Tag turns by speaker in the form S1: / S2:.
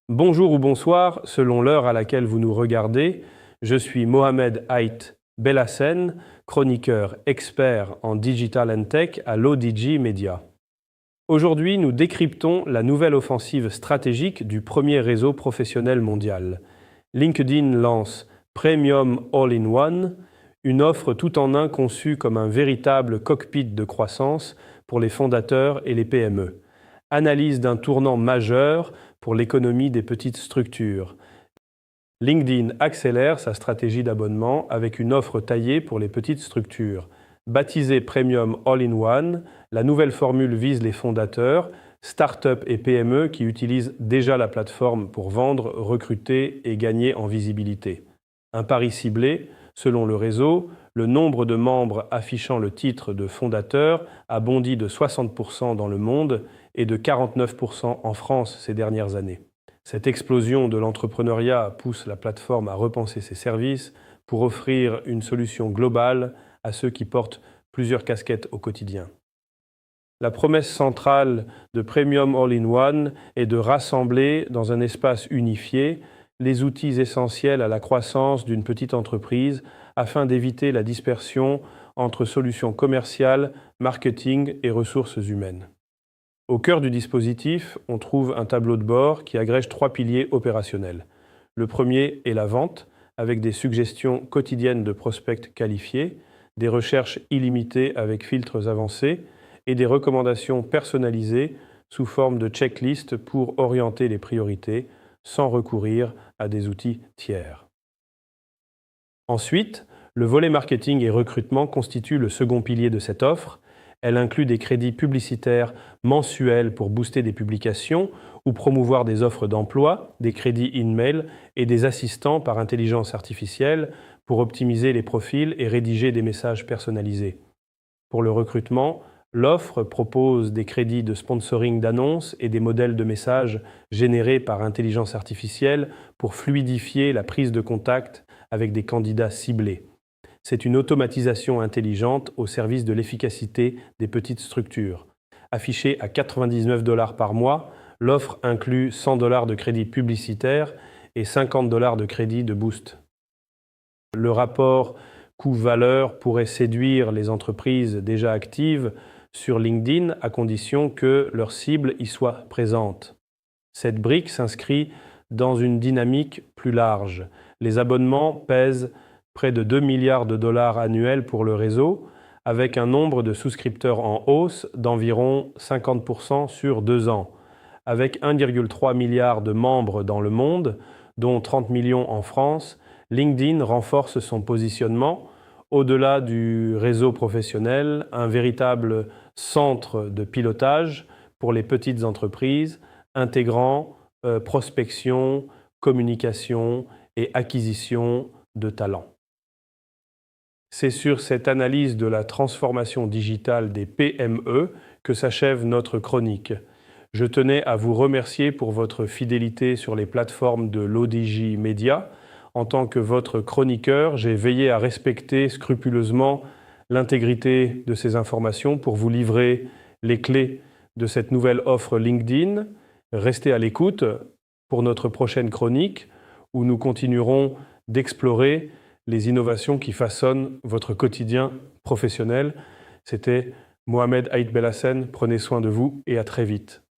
S1: Bonjour ou bonsoir, selon l'heure à laquelle vous nous regardez. Je suis Mohamed Haït Bellassène, chroniqueur expert en Digital and Tech à l'ODG Media. Aujourd'hui, nous décryptons la nouvelle offensive stratégique du premier réseau professionnel mondial. LinkedIn lance Premium All-in-One, une offre tout en un conçue comme un véritable cockpit de croissance pour les fondateurs et les PME. Analyse d'un tournant majeur pour l'économie des petites structures. LinkedIn accélère sa stratégie d'abonnement avec une offre taillée pour les petites structures. Baptisée Premium All-in-One, la nouvelle formule vise les fondateurs, start-up et PME qui utilisent déjà la plateforme pour vendre, recruter et gagner en visibilité. Un pari ciblé, selon le réseau, le nombre de membres affichant le titre de fondateur a bondi de 60% dans le monde et de 49% en France ces dernières années. Cette explosion de l'entrepreneuriat pousse la plateforme à repenser ses services pour offrir une solution globale à ceux qui portent plusieurs casquettes au quotidien. La promesse centrale de Premium All-in-One est de rassembler dans un espace unifié les outils essentiels à la croissance d'une petite entreprise afin d'éviter la dispersion entre solutions commerciales, marketing et ressources humaines. Au cœur du dispositif, on trouve un tableau de bord qui agrège 3 piliers opérationnels. Le premier est la vente, avec des suggestions quotidiennes de prospects qualifiés, des recherches illimitées avec filtres avancés et des recommandations personnalisées sous forme de checklist pour orienter les priorités, sans recourir à des outils tiers. Ensuite, le volet marketing et recrutement constitue le second pilier de cette offre. Elle inclut des crédits publicitaires mensuels pour booster des publications ou promouvoir des offres d'emploi, des crédits in-mail et des assistants par intelligence artificielle pour optimiser les profils et rédiger des messages personnalisés. Pour le recrutement, l'offre propose des crédits de sponsoring d'annonces et des modèles de messages générés par intelligence artificielle pour fluidifier la prise de contact avec des candidats ciblés. C'est une automatisation intelligente au service de l'efficacité des petites structures. Affichée à 99 $ par mois, l'offre inclut 100 $ de crédit publicitaire et 50 $ de crédit de boost. Le rapport coût-valeur pourrait séduire les entreprises déjà actives sur LinkedIn à condition que leur cible y soit présente. Cette brique s'inscrit dans une dynamique plus large. Les abonnements pèsent près de 2 milliards de dollars annuels pour le réseau, avec un nombre de souscripteurs en hausse d'environ 50% sur 2 ans. Avec 1,3 milliard de membres dans le monde, dont 30 millions en France, LinkedIn renforce son positionnement au-delà du réseau professionnel, un véritable centre de pilotage pour les petites entreprises, intégrant prospection, communication et acquisition de talents. C'est sur cette analyse de la transformation digitale des PME que s'achève notre chronique. Je tenais à vous remercier pour votre fidélité sur les plateformes de l'ODG Media. En tant que votre chroniqueur, j'ai veillé à respecter scrupuleusement l'intégrité de ces informations pour vous livrer les clés de cette nouvelle offre LinkedIn. Restez à l'écoute pour notre prochaine chronique où nous continuerons d'explorer les innovations qui façonnent votre quotidien professionnel. C'était Mohamed Haït Bellassène. Prenez soin de vous et à très vite.